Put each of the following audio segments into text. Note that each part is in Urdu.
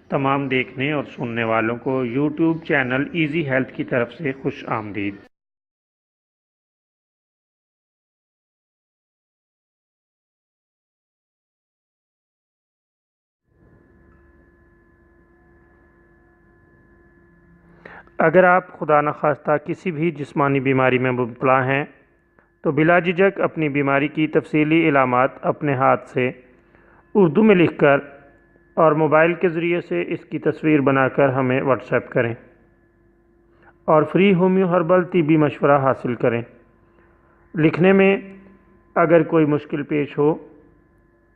تمام دیکھنے اور سننے والوں کو یوٹیوب چینل ایزی ہیلتھ کی طرف سے خوش آمدید۔ اگر آپ خدا نخواستہ کسی بھی جسمانی بیماری میں مبتلا ہیں تو بلا جھجک اپنی بیماری کی تفصیلی علامات اپنے ہاتھ سے اردو میں لکھ کر اور موبائل کے ذریعے سے اس کی تصویر بنا کر ہمیں واٹس ایپ کریں اور فری ہومیو ہربل طبی مشورہ حاصل کریں۔ لکھنے میں اگر کوئی مشکل پیش ہو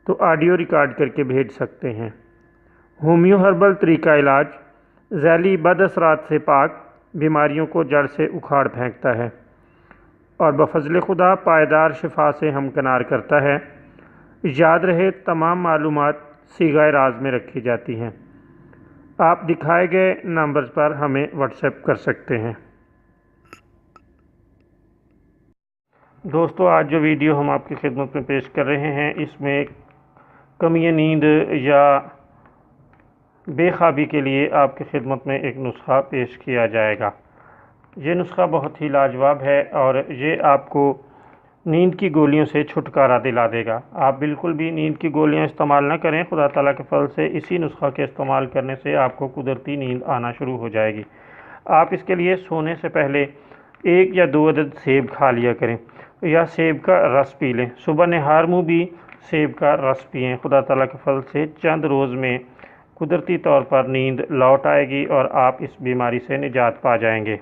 تو آڈیو ریکارڈ کر کے بھیج سکتے ہیں۔ ہومیو ہربل طریقہ علاج ذیلی بد اثرات سے پاک بیماریوں کو جڑ سے اکھاڑ پھینکتا ہے اور بفضل خدا پائیدار شفا سے ہمکنار کرتا ہے۔ یاد رہے تمام معلومات صیغہ راز میں رکھی جاتی ہیں۔ آپ دکھائے گئے نمبرز پر ہمیں واٹس ایپ کر سکتے ہیں۔ دوستو، آج جو ویڈیو ہم آپ کی خدمت میں پیش کر رہے ہیں اس میں کمی نیند یا بے خوابی کے لیے آپ کی خدمت میں ایک نسخہ پیش کیا جائے گا۔ یہ نسخہ بہت ہی لاجواب ہے اور یہ آپ کو نیند کی گولیوں سے چھٹکارا دلا دے گا۔ آپ بالکل بھی نیند کی گولیاں استعمال نہ کریں۔ خدا تعالیٰ کے فضل سے اسی نسخہ کے استعمال کرنے سے آپ کو قدرتی نیند آنا شروع ہو جائے گی۔ آپ اس کے لیے سونے سے پہلے 1 یا 2 عدد سیب کھا لیا کریں یا سیب کا رس پی لیں۔ صبح نہار منہ بھی سیب کا رس پئیں۔ خدا تعالیٰ کے فضل سے چند روز میں قدرتی طور پر نیند لوٹ آئے گی اور آپ اس بیماری سے نجات پا جائیں گے۔